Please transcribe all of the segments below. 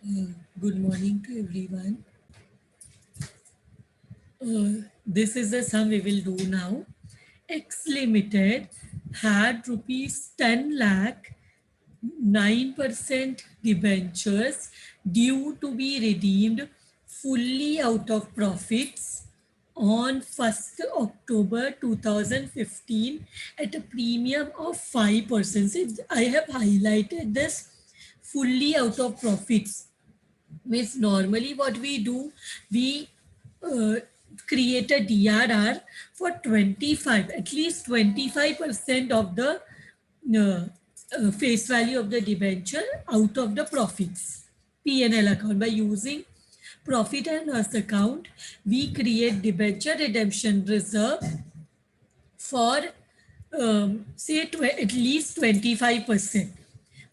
Good morning to everyone. This is the sum we will do now. X Limited had rupees 10 lakh 9% debentures due to be redeemed fully out of profits on 1st October 2015 at a premium of 5%. I have highlighted this fully out of profits means normally what we do, we uh, create a DRR for 25, at least 25% of the face value of the debenture out of the profits P&L account. By using profit and loss account, we create debenture redemption reserve for say at least 25%.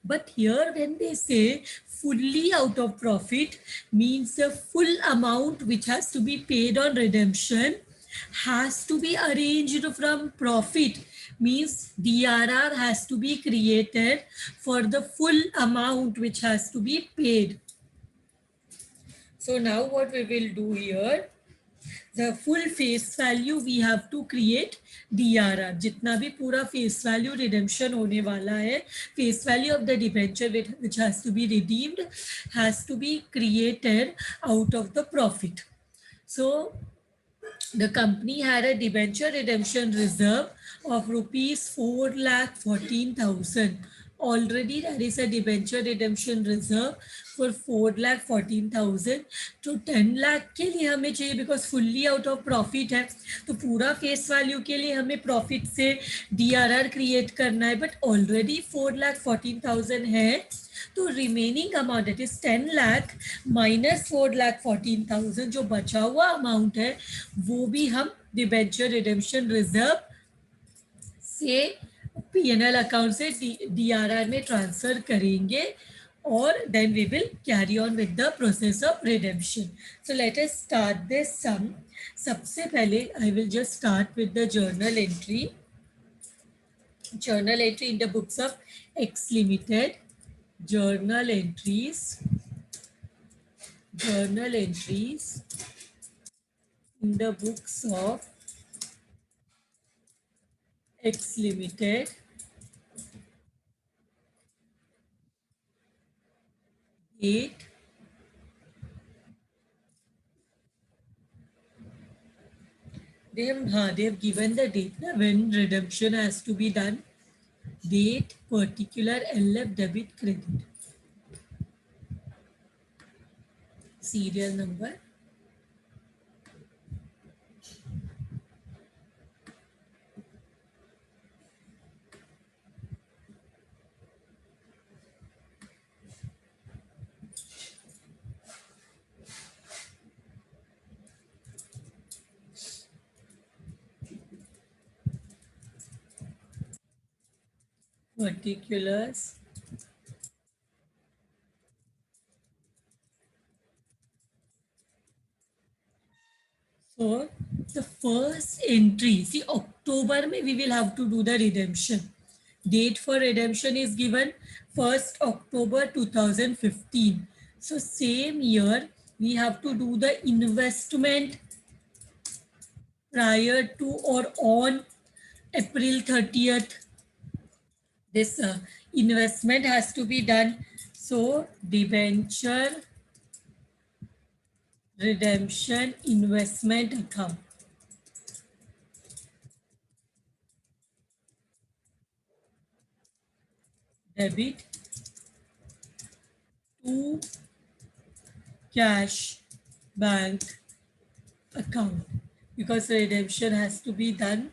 But here when they say fully out of profit means the full amount which has to be paid on redemption has to be arranged from profit, means DRR has to be created for the full amount which has to be paid. So now what we will do here, the full face value we have to create DRR. जितना भी पूरा face value redemption होने वाला है, face value of the debenture which has to be redeemed has to be created out of the profit. So the company had a debenture redemption reserve of rupees 4,14,000. Already there is a debenture redemption reserve for 4,14,000. तो 10 लाख के लिए हमें चाहिए because fully out of profit है, तो पूरा face value के लिए हमें प्रॉफिट से DRR क्रिएट करना है, बट ऑलरेडी 4,14,000 है, तो remaining amount that is 10 lakh minus 4,14,000 जो बचा हुआ अमाउंट है वो भी हम डिबेंचर रिडेम्पशन रिजर्व से P&L अकाउंट से DRR में ट्रांसफर करेंगे और then we will carry on with the process of redemption. So let us start this sum. सबसे पहले I will just start with the journal entry in the books of X Limited. Journal entries in the books of X Limited. Date, they have given the date when redemption has to be done. Date, particular, LF, debit, credit. Serial number. Particulars. So the first entry, see October में we will have to do the redemption. Date for redemption is given 1st October 2015. So same year we have to do the investment prior to or on April 30th. This investment has to be done. So debenture redemption investment account. Debit to cash bank account because redemption has to be done.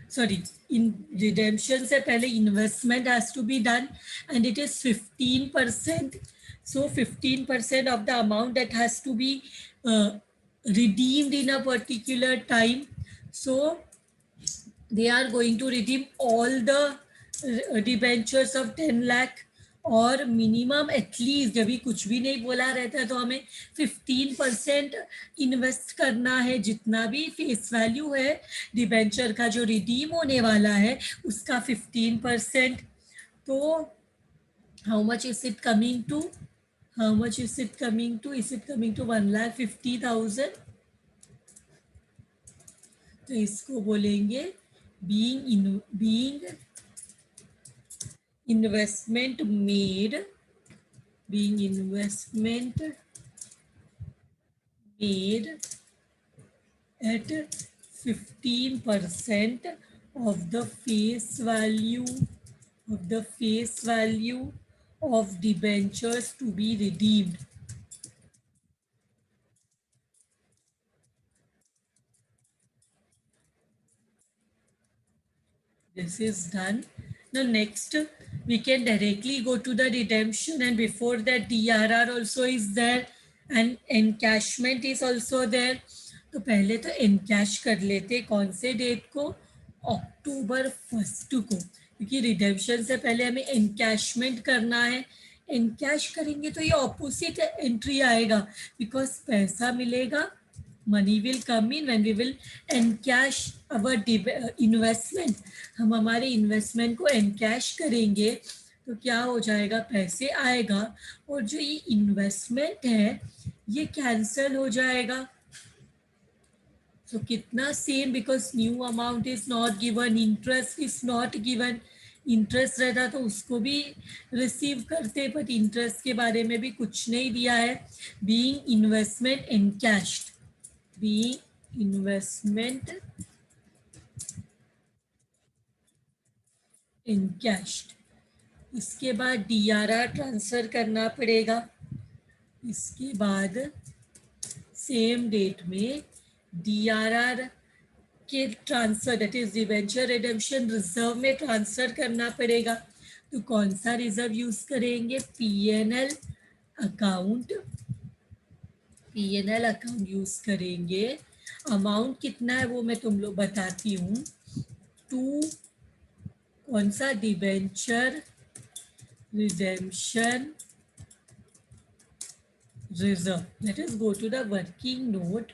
Sorry, in redemption से पहले investment has to be done and it is 15%. So 15% of the amount that has to be redeemed in a particular time. So they are going to redeem all the debentures of 10 lakh और minimum at least जब भी कुछ भी नहीं बोला रहता है तो हमें 15% इन्वेस्ट करना है, जितना भी फेस वैल्यू है डिबेंचर का जो रिडीम होने वाला है उसका 15%. तो how much is it coming to how much is it coming to? Is it coming to 1,50,000? तो इसको बोलेंगे being investment made, being investment made at 15% of the face value of debentures to be redeemed. This is done. Now next we can directly go to the redemption, and before that DRR also is there and encashment is also there. तो पहले तो encash कर लेते, कौन से date को? अक्टूबर 1 को, क्योंकि रिडेम्पशन से पहले हमें एनकैशमेंट करना है. एनकैश करेंगे तो ये ऑपोजिट एंट्री आएगा, बिकॉज पैसा मिलेगा, money will come in when we will encash our investment. हम हमारे इन्वेस्टमेंट को एनकैश करेंगे तो क्या हो जाएगा? पैसे आएगा, और जो ये इन्वेस्टमेंट है ये कैंसिल हो जाएगा. So कितना? Same, because new amount is not given, interest is not given. Interest रहता तो उसको भी रिसीव करते, बट इंटरेस्ट के बारे में भी कुछ नहीं दिया है. Being investment encashed, being investment encashed. इसके बाद डीआरआर ट्रांसफर करना पड़ेगा. इसके बाद सेम डेट में डीआरआर के transfer, that is debenture redemption reserve में ट्रांसफर करना पड़ेगा. तो कौन सा रिजर्व यूज करेंगे? PNL account, PNL account use करेंगे. अमाउंट कितना है वो मैं तुम लोग बताती हूँ. टू कौन सा? Debenture redemption reserve. Let us go to the working note.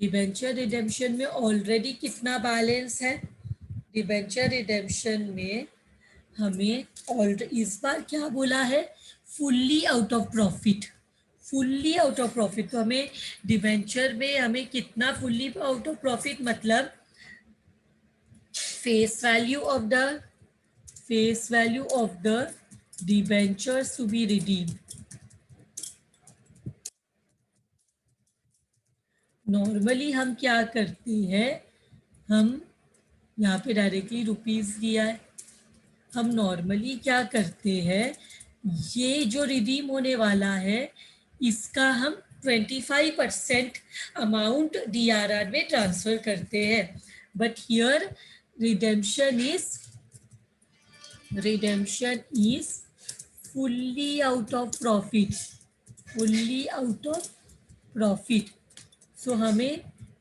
Debenture redemption में ऑलरेडी कितना बैलेंस है? डिबेंचर रिडेम्पशन में हमें ऑलरेडी इस बार क्या बोला है? Fully out of profit, fully out of profit. तो हमें डिबेंचर में हमें कितना फुल्ली आउट ऑफ प्रॉफिट? मतलब face value of the debentures to be redeemed. Normally हम क्या करते हैं? हम यहाँ पे डायरेक्टली रुपीस दिया है. हम नॉर्मली क्या करते हैं? ये जो रिडीम होने वाला है इसका हम 25% अमाउंट डीआरआर में ट्रांसफर करते हैं. But here redemption is fully out of profit, fully out of profit. So हमें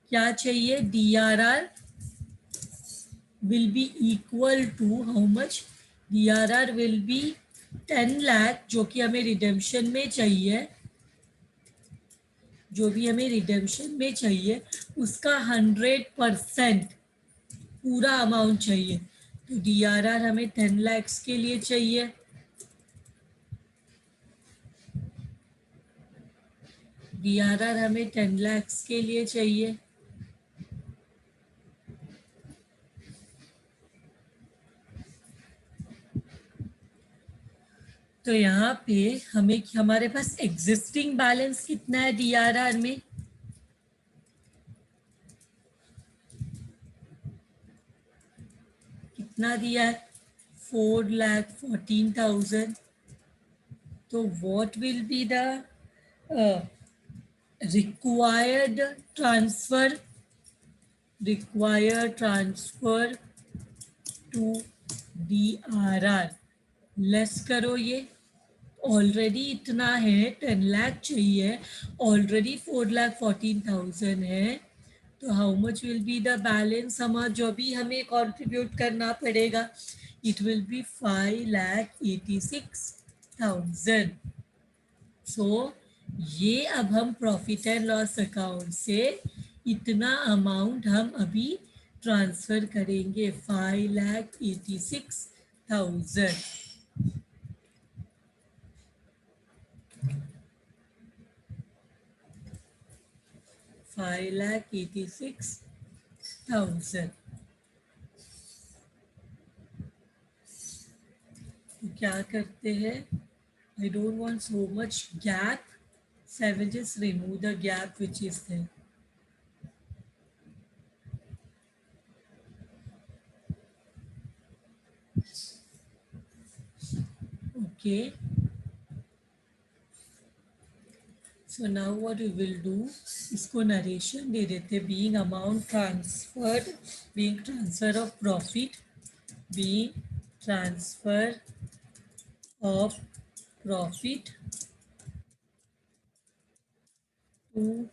क्या चाहिए? DRR will be equal to how much? DRR will be 10 lakh, जो कि हमें रिडेम्पशन में चाहिए, जो भी हमें रिडेम्पशन में चाहिए उसका 100% पूरा अमाउंट चाहिए. तो DRR हमें 10 लाख के लिए चाहिए. DRR हमें 10 लाख के लिए चाहिए. तो यहाँ पे हमें, हमारे पास एग्जिस्टिंग बैलेंस कितना है डीआरआर में? कितना दिया है? 4,14,000. तो what will be the required transfer to DRR. Less करो, ये ऑलरेडी इतना है, 10 लाख चाहिए, ऑलरेडी 4,14,000 है. तो how much will be the balance? हमारा जो भी हमें कंट्रीब्यूट करना पड़ेगा, इट विल बी 5,86,000. सो ये अब हम प्रॉफिट एंड लॉस अकाउंट से इतना अमाउंट हम अभी ट्रांसफर करेंगे, 5,86,000. 5,86,000। तो क्या करते हैं, I don't want so much gap, so I will just remove the gap which is there. Okay. So now what we will do, इसको नरेशन दे देते, being amount transferred, being transfer of profit, being transfer of profit to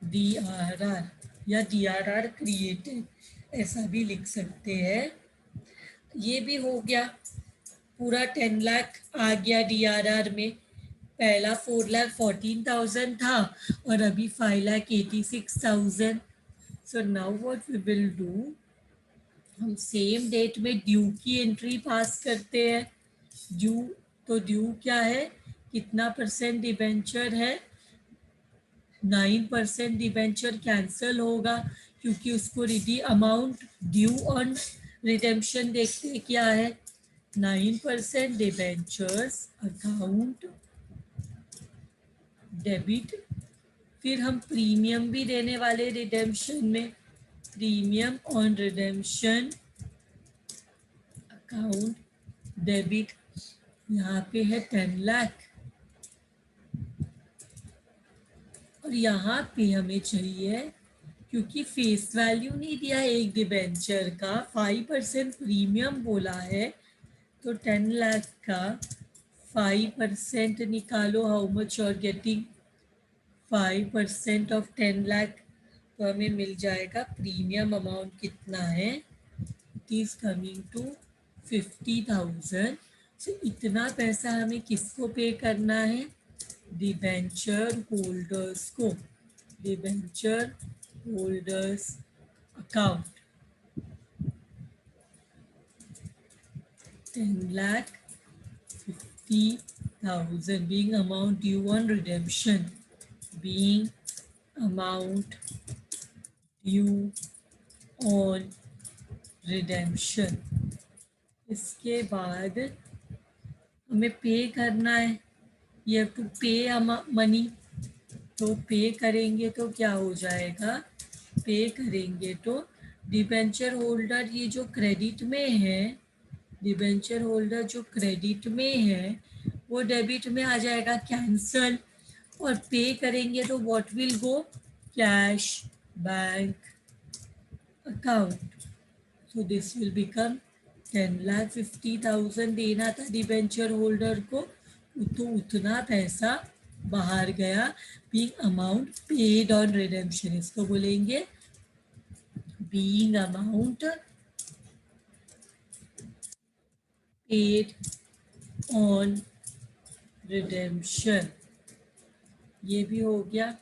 DRR या DRR created ऐसा भी लिख सकते हैं। ये भी हो गया, पूरा 10 लाख आ गया DRR में। पहला 4,14,000 था और अभी 5,86,000। So now what we will do, हम सेम डेट में ड्यू की एंट्री पास करते हैं। ड्यू, तो ड्यू क्या है, कितना परसेंट डिबेंचर है, 9% डिबेंचर कैंसिल होगा क्योंकि उसको Ridi amount due on redemption देखते हैं क्या है, 9% डिबेंचर्स अकाउंट डेबिट। फिर हम प्रीमियम भी देने वाले रिडेम्पशन में, premium on redemption account debit, यहाँ पे है 10 लाख और यहाँ पे हमें चाहिए, क्योंकि फेस वैल्यू नहीं दिया एक डिबेंचर का, 5% प्रीमियम बोला है, तो 10 लाख का 5% निकालो, how much you are getting, 5% of 10 lakh, तो हमें मिल जाएगा प्रीमियम अमाउंट कितना है, it is coming to 50,000। So इतना पैसा हमें किसको पे करना है, डिबेंचर होल्डर्स को, debenture holders account, 10,50,000 being amount due on redemption, being amount due on redemption। इसके बाद हमें पे करना है, ये टू पे मनी, तो पे करेंगे तो क्या हो जाएगा, पे करेंगे तो डिबेंचर होल्डर ये जो क्रेडिट में है, डिबेंचर होल्डर जो क्रेडिट में है वो डेबिट में आ जाएगा कैंसल, और पे करेंगे तो what will go, cash bank account. So this will become 10,50,000 देना था डिबेंचर होल्डर को, तो उतना पैसा बाहर गया, being amount paid on redemption, इसको बोलेंगे being amount paid on redemption. ये भी हो गया।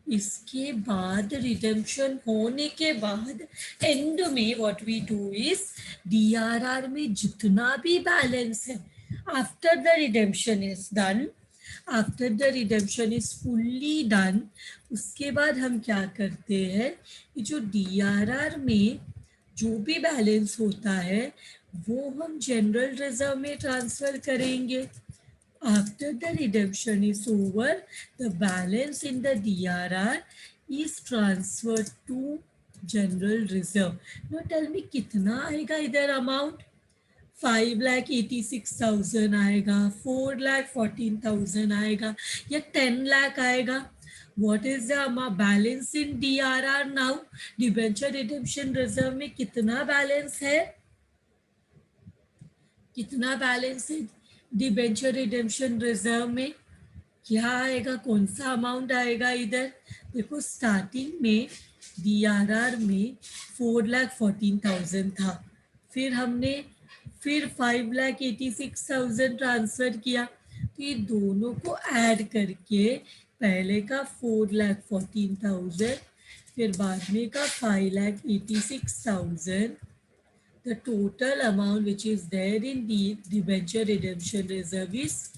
इसके बाद रिडेम्पशन होने के बाद एंड में what we do is, DRR में जितना भी बैलेंस है after the redemption is done, after the redemption is fully done, उसके बाद हम क्या करते हैं, कि जो डीआरआर में जो भी बैलेंस होता है वो हम जनरल रिजर्व में ट्रांसफर करेंगे। After the redemption is over, the balance in the DRR is transferred to general reserve. Now tell me कितना आएगा इधर अमाउंट, 5,86,000 आएगा, 4,14,000 आएगा या 10 लाख आएगा। What is the balance in DRR now? Debenture redemption reserve में कितना बैलेंस है, कितना बैलेंस है डिबेंचर रिडेम्पशन रिजर्व में, क्या आएगा, कौन सा अमाउंट आएगा इधर, देखो स्टार्टिंग में डीआरआर में 4,14,000 था, फिर हमने फिर 5,86,000 ट्रांसफर किया, तो ये दोनों को ऐड करके पहले का 4,14,000 फिर बाद में का 5,86,000, the total amount which is there in the debenture redemption reserve is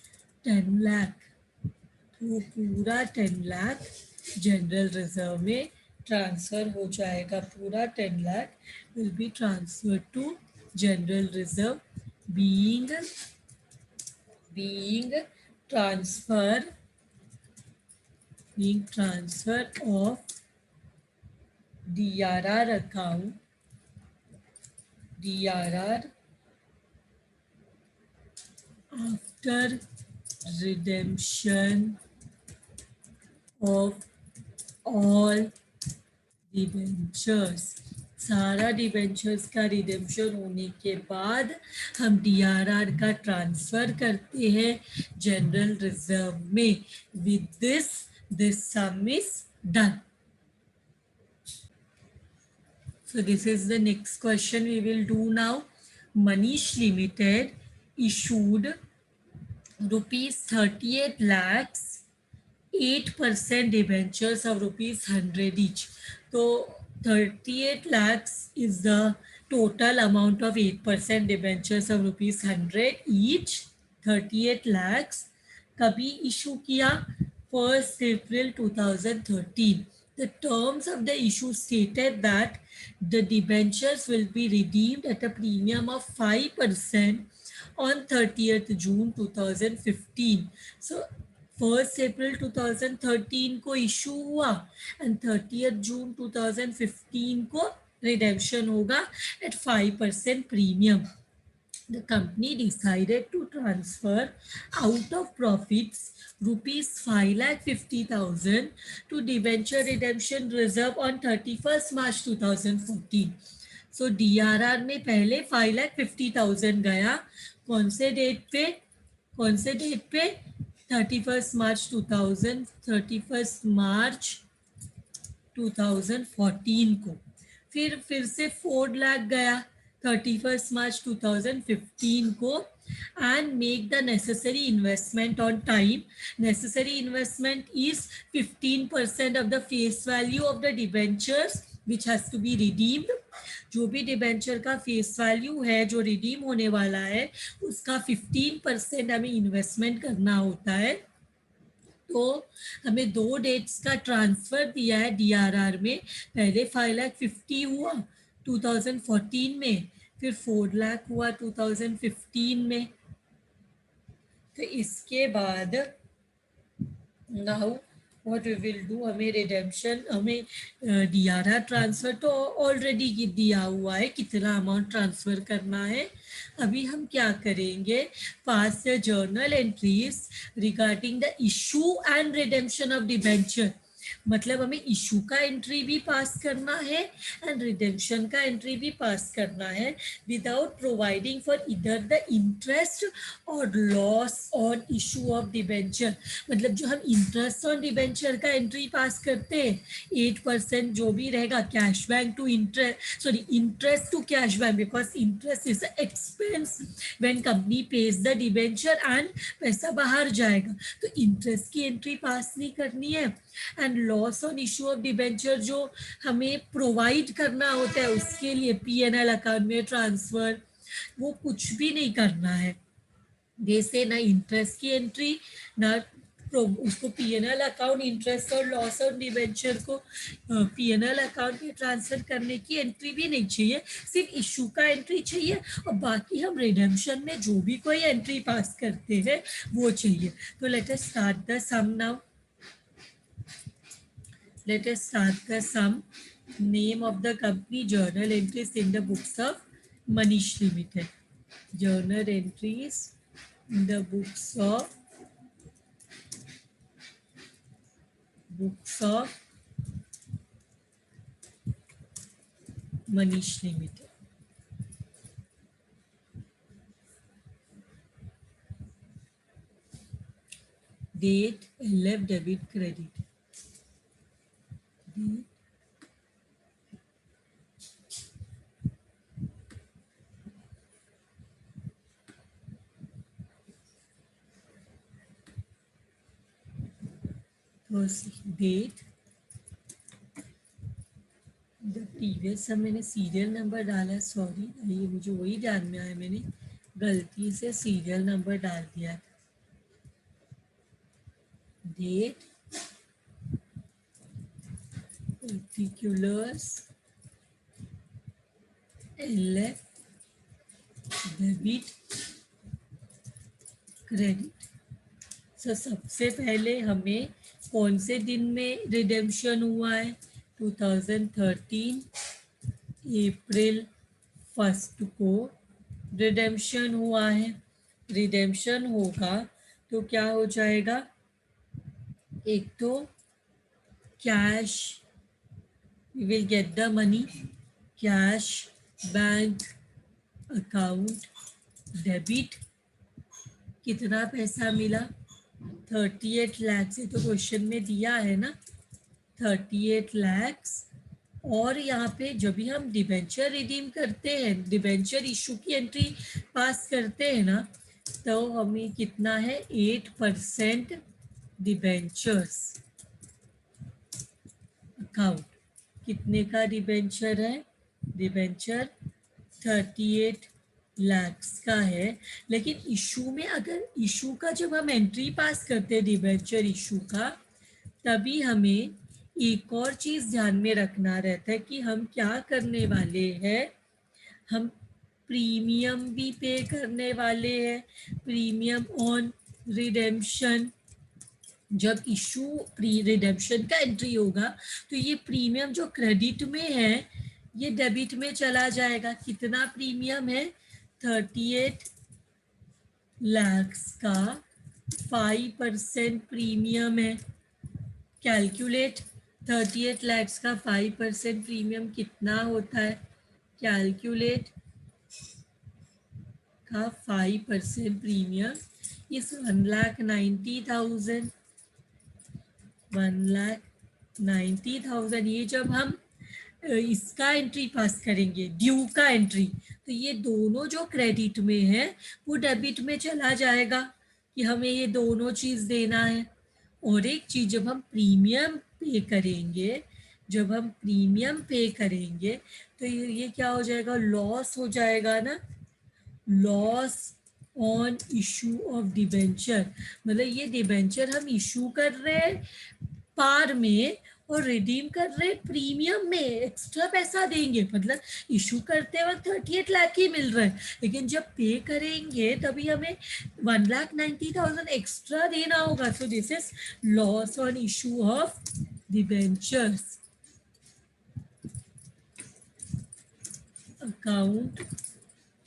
10 lakh। तो पूरा 10 लाख जनरल रिजर्व में ट्रांसफ़र हो जाएगा, पूरा 10 lakh will be transfer to general reserve being transfer of DRR account, DRR after redemption of all debentures. सारा debentures का redemption होने के बाद हम डीआरआर का ट्रांसफर करते हैं जनरल रिजर्व में। With this some is done. So this is the next question we will do now. Manish Limited issued rupees 38 lakhs 8% debentures of rupees 100 each. So 38 lakhs is the total amount of 8% debentures of rupees 100 each. 38 lakhs कभी issue किया 1st April 2013. The terms of the issue stated that the debentures will be redeemed at a premium of 5% on 30th June 2015. So 1st April 2013 को issue हुआ and 30th June 2015 को रिडेम्पशन होगा at 5% premium. The company decided to transfer out of profits rupees 5,50,000 to debenture redemption reserve on 31st March 2014. So DRR में पहले 5,50,000 गया, कौन से डेट पे 31st March 2014 को। फिर से 4 लाख गया 31st March 2015 को and make the necessary investment on time. Necessary investment is 15% of the face value of the debentures which has to be redeemed. जो भी डिबेंचर का फेस वैल्यू है जो रिडीम होने वाला है उसका 15% हमें इन्वेस्टमेंट करना होता है। तो हमें 2 डेट्स का ट्रांसफर दिया है डीआरआर में। पहले 5,50,000 हुआ 2014 में, फिर 4 लाख हुआ 2015 में। तो इसके बाद now what we will do, हमें रिडेम्पशन, हमें डीआरआर ट्रांसफर तो ऑलरेडी दिया हुआ है कितना अमाउंट ट्रांसफर करना है। अभी हम क्या करेंगे, pass the journal entries regarding the issue and redemption of debenture. मतलब हमें इशू का एंट्री भी पास करना है एंड रिडेम्पशन का एंट्री भी पास करना है विदाउट प्रोवाइडिंग फॉर इधर द इंटरेस्ट और loss on issue of debenture. मतलब जो हम इंटरेस्ट ऑन डिबेंचर का एंट्री पास करते हैं 8% जो भी रहेगा cash bank to interest, sorry interest to cash bank, because interest is expense when company pays the debenture and पैसा बाहर जाएगा, तो इंटरेस्ट की एंट्री पास नहीं करनी है। And loss on issue of debenture जो हमें प्रोवाइड करना होता है उसके लिए पीएनएल अकाउंट में ट्रांसफर, वो कुछ भी नहीं करना है। जैसे ना इंटरेस्ट की एंट्री ना उसको पीएनएल अकाउंट, इंटरेस्ट और लॉस ऑन डिबेंचर को पीएनएल अकाउंट में ट्रांसफर करने की एंट्री भी नहीं चाहिए, सिर्फ इशू का एंट्री चाहिए और बाकी हम रिडेम्पशन में जो भी कोई एंट्री पास करते हैं वो चाहिए। तो let us start the sum now. Let us start the sum. Name of the company, journal entries in the books of Manish Limited. Journal entries in the books of Manish Limited. Date, LF, debit, credit. Date, first date, the previous सब मैंने serial number डाला, sorry ये मुझे वही ध्यान में आया, मैंने गलती से सीरियल नंबर डाल दिया था। Date, particulars LF debit credit. So सबसे पहले हमें कौन से दिन में रिडेम्पशन हुआ है? 2013 अप्रैल 1 को रिडेम्पशन हुआ है। रिडेम्पशन होगा तो क्या हो जाएगा? एक तो cash, we will get the money, cash bank account debit. कितना पैसा मिला? 38 लाख। से तो क्वेश्चन में दिया है ना 38 लाख। और यहाँ पे जब भी हम डिबेंचर रिडीम करते हैं, डिबेंचर इशू की एंट्री पास करते हैं ना, तो हमें कितना है? 8% डिबेंचर्स अकाउंट। कितने का डिबेंचर है? डिबेंचर 38 लाख्स का है। लेकिन इशू में, अगर इशू का जब हम एंट्री पास करते हैं डिबेंचर इशू का, तभी हमें एक और चीज़ ध्यान में रखना रहता है कि हम क्या करने वाले हैं। हम प्रीमियम भी पे करने वाले हैं, प्रीमियम ऑन रिडेम्पशन। जब इशू प्री रिडेम्पशन का एंट्री होगा तो ये प्रीमियम जो क्रेडिट में है ये डेबिट में चला जाएगा। कितना प्रीमियम है? 38 लाख्स का 5% प्रीमियम है। कैलकुलेट 38 लाख्स का 5% प्रीमियम कितना होता है? कैलकुलेट का 5% प्रीमियम इस 1,90,000, 1,90,000। ये जब हम इसका एंट्री पास करेंगे, ड्यू का एंट्री, तो ये दोनों जो क्रेडिट में है वो डेबिट में चला जाएगा कि हमें ये दोनों चीज़ देना है। और एक चीज़, जब हम प्रीमियम पे करेंगे, जब हम प्रीमियम पे करेंगे तो ये क्या हो जाएगा? लॉस हो जाएगा ना, loss on issue of debenture. मतलब ये डिबेंचर हम इशू कर रहे हैं पार में और रिडीम कर रहे हैं प्रीमियम में, एक्स्ट्रा पैसा देंगे। मतलब इशू करते वक्त 38 लाख ही मिल रहा है, लेकिन जब पे करेंगे तभी हमें 1,90,000 एक्स्ट्रा देना होगा। So this is loss on issue of debentures account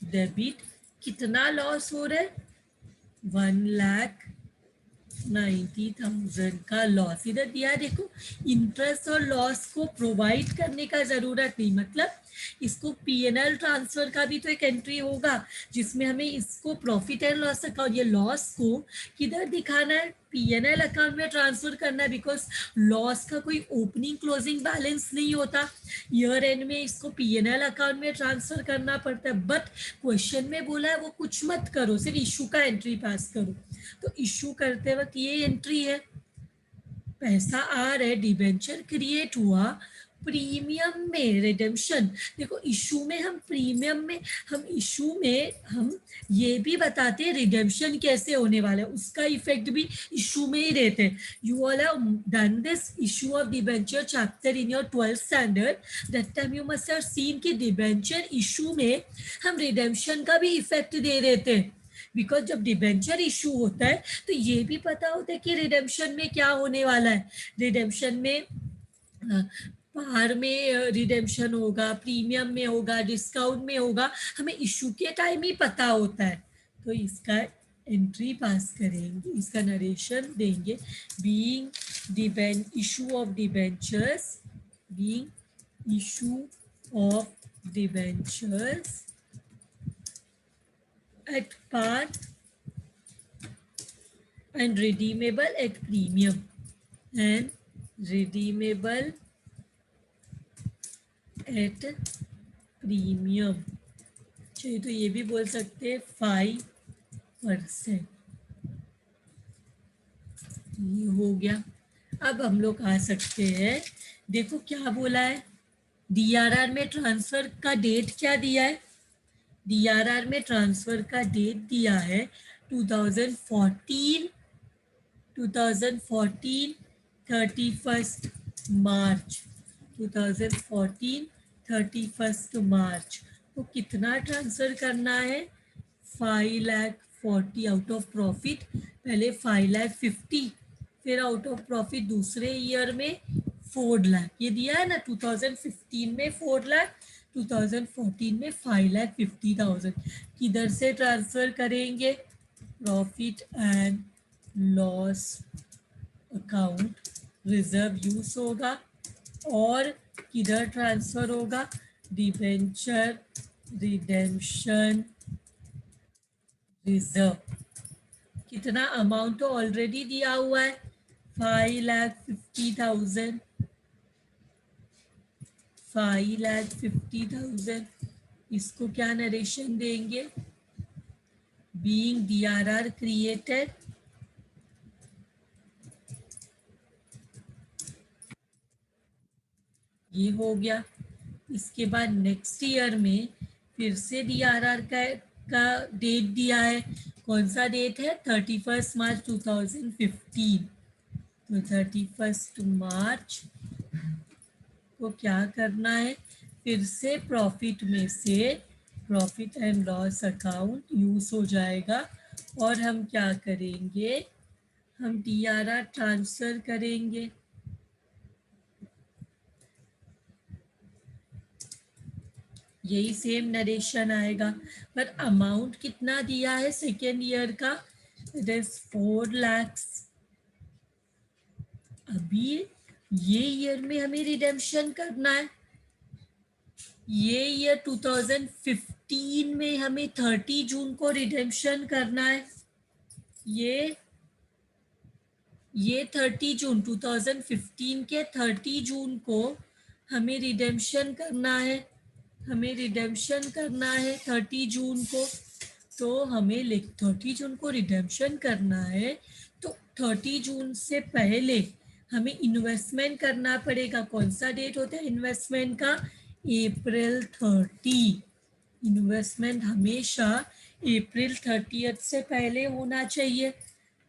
debit. कितना लॉस हो रहा है? 1,90,000 का लॉस। इधर दिया देखो, इंटरेस्ट और लॉस को प्रोवाइड करने का जरूरत नहीं। मतलब इसको पीएनएल ट्रांसफर का भी तो एक एंट्री होगा जिसमें हमें इसको प्रॉफिट एंड लॉस अकाउंट, ये लॉस को किधर दिखाना है? पीएनएल अकाउंट में ट्रांसफर करना है। बिकॉज लॉस का कोई ओपनिंग क्लोजिंग बैलेंस नहीं होता, ईयर एंड में इसको पीएनएल अकाउंट में ट्रांसफर करना पड़ता है। बट क्वेश्चन में बोला है वो कुछ मत करो, सिर्फ इशू का एंट्री पास करो। तो इशू करते वक्त ये एंट्री है, पैसा आ रहा है, डिबेंचर क्रिएट हुआ, प्रीमियम में रिडेम्पशन। देखो इशू में हम प्रीमियम में, हम इशू में हम ये भी बताते हैं रिडेम्पशन कैसे होने वाला है, उसका इफेक्ट भी इशू में ही रहते हैं। You all have done this issue of debenture chapter in your 12th standard. That time you must have seen कि डिबेंचर इशू में हम रिडेम्पशन का भी इफेक्ट दे देते हैं। बिकॉज जब डिबेंचर इशू होता है तो ये भी पता होता है कि रिडेम्पशन में क्या होने वाला है। रिडेम्पशन में पार में रिडेम्पशन होगा, प्रीमियम में होगा, डिस्काउंट में होगा, हमें इशू के टाइम ही पता होता है। तो इसका एंट्री पास करेंगे, इसका नरेशन देंगे। Being issue of debentures, being issue of debentures at par and redeemable at premium, and redeemable at premium। चलिए तो ये भी बोल सकते हैं 5%। ये हो गया। अब हम लोग आ सकते हैं, देखो क्या बोला है, डीआरआर में ट्रांसफर का डेट क्या दिया है? डीआरआर में ट्रांसफर का डेट दिया है 2014, 31 मार्च। 2014 31 मार्च को कितना ट्रांसफर करना है? 5,40,000 आउट ऑफ प्रॉफिट, पहले 5,50,000, फिर आउट ऑफ प्रॉफिट दूसरे ईयर में 4,00,000। ये दिया है ना, 2015 में 4,00,000, 2014 में 5,50,000। किधर से ट्रांसफर करेंगे? Profit and loss account reserve use होगा, और किधर ट्रांसफर होगा? Debenture redemption reserve. कितना अमाउंट तो ऑलरेडी दिया हुआ है, 5,50,000, 5,50,000। इसको क्या नरेशन देंगे? बीइंग DRR क्रिएटेड, ये हो गया। इसके बाद नेक्स्ट ईयर में फिर से DRR का डेट दिया है। कौन सा डेट है? 31 मार्च 2015। तो 31 मार्च को क्या करना है? फिर से प्रॉफिट में से profit and loss account use हो जाएगा, और हम क्या करेंगे? हम DRR ट्रांसफर करेंगे। यही सेम नरेशन आएगा, पर अमाउंट कितना दिया है सेकेंड ईयर का? It is 4 lakhs। अभी ये ईयर में हमें रिडेम्पशन करना है। ये ईयर 2015 में हमें 30 जून को रिडेम्पशन करना है। ये 30 जून 2015 के 30 जून को हमें रिडेम्पशन करना है। हमें रिडेम्पशन करना है 30 जून को। तो हमें 30 जून को रिडेम्पशन करना है, तो 30 जून से पहले हमें इन्वेस्टमेंट करना पड़ेगा। कौन सा डेट होता है इन्वेस्टमेंट का? अप्रैल 30। इन्वेस्टमेंट हमेशा अप्रैल 30 से पहले होना चाहिए।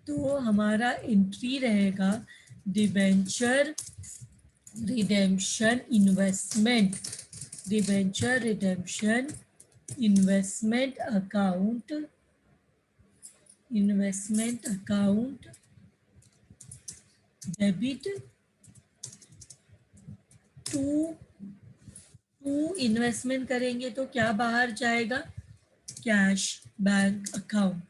तो हमारा एंट्री रहेगा debenture redemption investment, debenture redemption investment account, investment account debit to investment करेंगे तो क्या बाहर जाएगा? Cash bank account.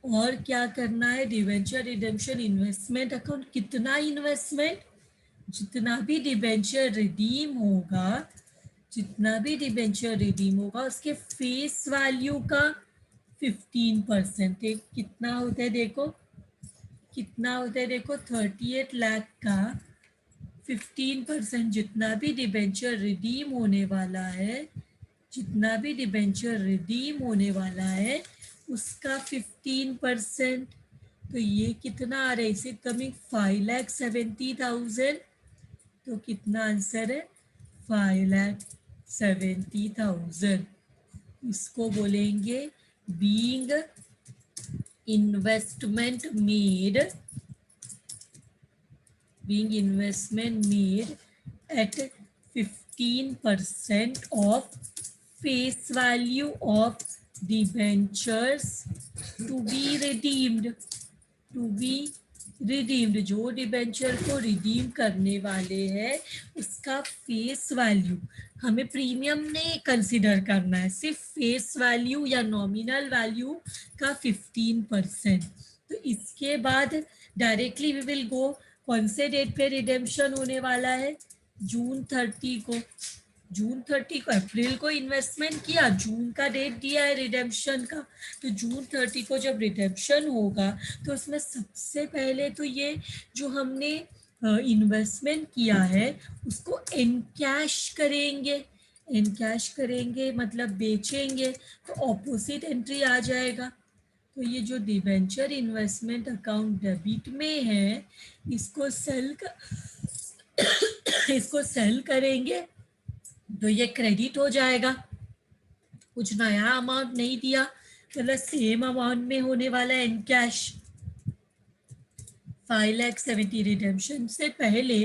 और क्या करना है? Debenture redemption investment account. कितना इन्वेस्टमेंट? जितना भी डिबेंचर रिडीम होगा, जितना भी डिबेंचर रिडीम होगा उसके फेस वैल्यू का 15%। कितना होता है देखो, कितना होता है देखो, 38 लाख का 15%। जितना भी डिबेंचर रिडीम होने वाला है, जितना भी डिबेंचर रिडीम होने वाला है उसका 15%। तो ये कितना आ रहा है? इसे कमिंग 5,70,000। तो कितना आंसर है? 5,70,000। इसको बोलेंगे being investment made, being investment made at 15% of face value of debentures to be redeemed, to be redeemed। जो डिबेंचर को रिडीम करने वाले हैं उसका फेस वैल्यू, हमें प्रीमियम नहीं कंसिडर करना है, सिर्फ फेस वैल्यू या नॉमिनल वैल्यू का 15%। तो इसके बाद डायरेक्टली वी विल गो, कौन से डेट पे रिडेम्पशन होने वाला है? जून 30 को। जून 30 को अप्रैल को इन्वेस्टमेंट किया, जून का डेट दिया है रिडेम्पशन का, तो जून 30 को जब रिडेम्पशन होगा तो उसमें सबसे पहले तो ये जो हमने इन्वेस्टमेंट किया है उसको एनकैश करेंगे। एनकैश करेंगे मतलब बेचेंगे, तो ऑपोजिट एंट्री आ जाएगा। तो ये जो डिबेंचर इन्वेस्टमेंट अकाउंट डेबिट में है, इसको इसको सेल करेंगे तो ये क्रेडिट हो जाएगा। कुछ नया अमाउंट नहीं दिया, मतलब सेम अमाउंट में होने वाला है इन कैश। 5,70,000 रिडेम्पशन से पहले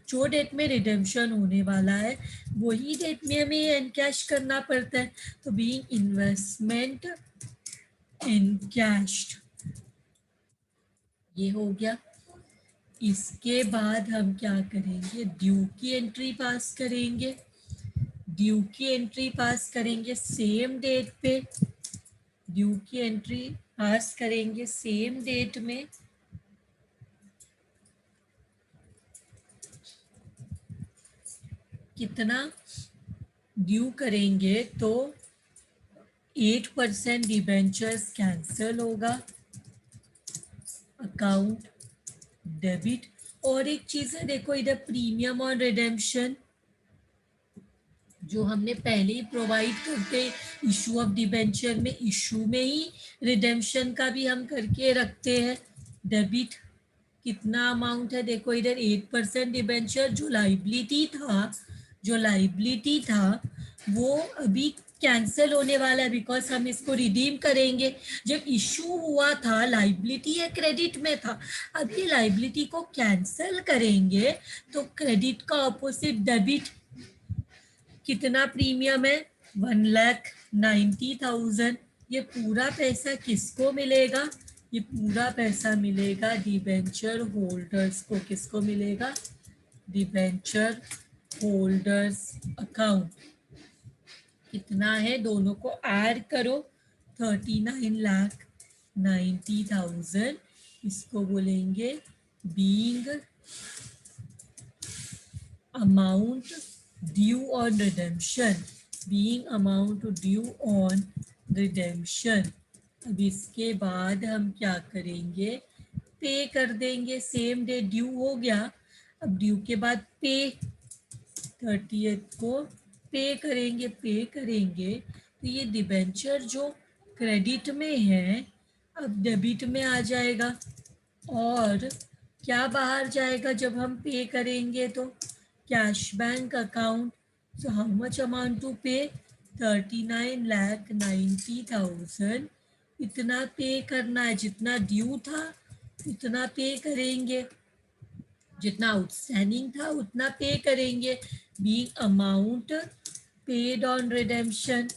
जो डेट में रिडेम्पशन होने वाला है वही डेट में हमें एनकैश करना पड़ता है। तो बीइंग इन्वेस्टमेंट एनकैश्ड ये हो गया। इसके बाद हम क्या करेंगे, ड्यू की एंट्री पास करेंगे। ड्यू की एंट्री पास करेंगे सेम डेट पे। ड्यू की एंट्री पास करेंगे सेम डेट में। कितना ड्यू करेंगे तो 8% डिबेंचर्स कैंसिल होगा, अकाउंट डेबिट। और एक चीज है देखो इधर, प्रीमियम ऑन रिडेम्पशन जो हमने पहले ही प्रोवाइड करते इशू ऑफ डिबेंचर में, इशू में ही रिडेम्पशन का भी हम करके रखते हैं डेबिट। कितना अमाउंट है देखो इधर, 8% डिबेंचर जो लाइबिलिटी था, जो लाइबिलिटी था वो अभी कैंसिल होने वाला है बिकॉज हम इसको रिडीम करेंगे। जब इशू हुआ था लाइबिलिटी या क्रेडिट में था, अब ये लाइबिलिटी को कैंसिल करेंगे तो क्रेडिट का ऑपोजिट डेबिट। कितना प्रीमियम है, 1,90,000। ये पूरा पैसा किसको मिलेगा, ये पूरा पैसा मिलेगा डिबेंचर होल्डर्स को। किसको मिलेगा, डिबेंचर होल्डर्स अकाउंट। कितना है, दोनों को ऐड करो, 39,90,000। इसको बोलेंगे being amount due on redemption, being amount due on redemption. अब इसके बाद हम क्या करेंगे, पे कर देंगे सेम डे। ड्यू हो गया, अब ड्यू के बाद पे, 30th को पे करेंगे। पे करेंगे तो ये डिबेंचर जो क्रेडिट में है अब डेबिट में आ जाएगा। और क्या बाहर जाएगा जब हम पे करेंगे, तो cash bank account. So how much amount to pay, 39,90,000। इतना पे करना है, जितना ड्यू था उतना पे करेंगे, जितना आउटस्टैंडिंग था उतना पे करेंगे, being amount paid on redemption.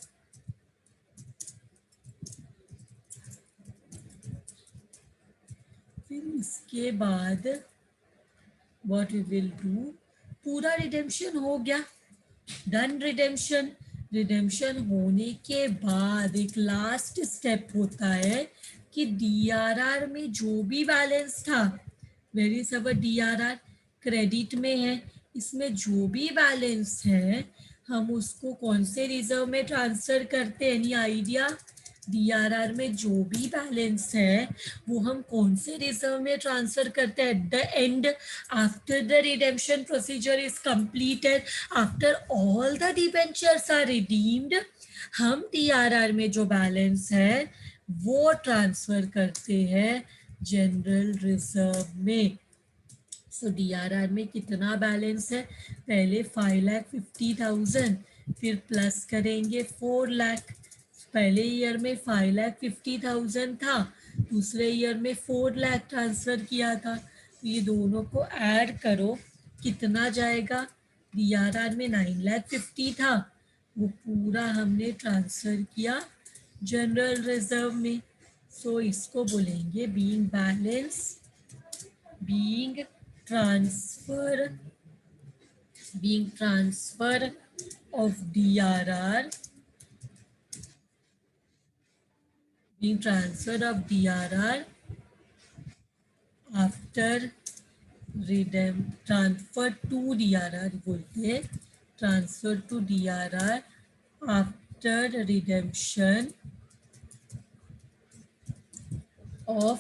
फिर इसके बाद व्हाट वी विल डू, पूरा रिडेम्पशन हो गया, डन रिडेम्पशन। रिडेम्पशन होने के बाद एक लास्ट स्टेप होता है कि डीआरआर में जो भी बैलेंस था, where is our DRR, credit में है, इसमें जो भी बैलेंस है हम उसको कौन से रिजर्व में ट्रांसफर करते हैं, एनी आइडिया। डीआरआर में जो भी बैलेंस है वो हम कौन से रिजर्व में ट्रांसफर करते हैं at the end, after the redemption procedure is completed, after all the debentures are redeemed, हम डीआरआर में जो बैलेंस है वो ट्रांसफर करते हैं जनरल रिजर्व में। सो डीआरआर में कितना बैलेंस है, पहले 5,50,000, फिर प्लस करेंगे 4 लाख। पहले ईयर में 5,50,000 था, दूसरे ईयर में 4 लाख ट्रांसफर किया था। तो ये दोनों को ऐड करो, कितना जाएगा, डीआरआर में 9,50,000 था, वो पूरा हमने ट्रांसफर किया जनरल रिजर्व में। सो इसको बोलेंगे being balance, being transfer, being transfer of DRR, being transfer of DRR after transfer to DRR बोलते हैं, transfer to DRR after redemption of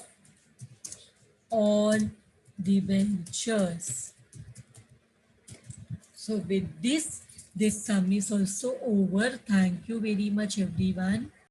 all debentures. So with this sum is also over. Thank you very much everyone.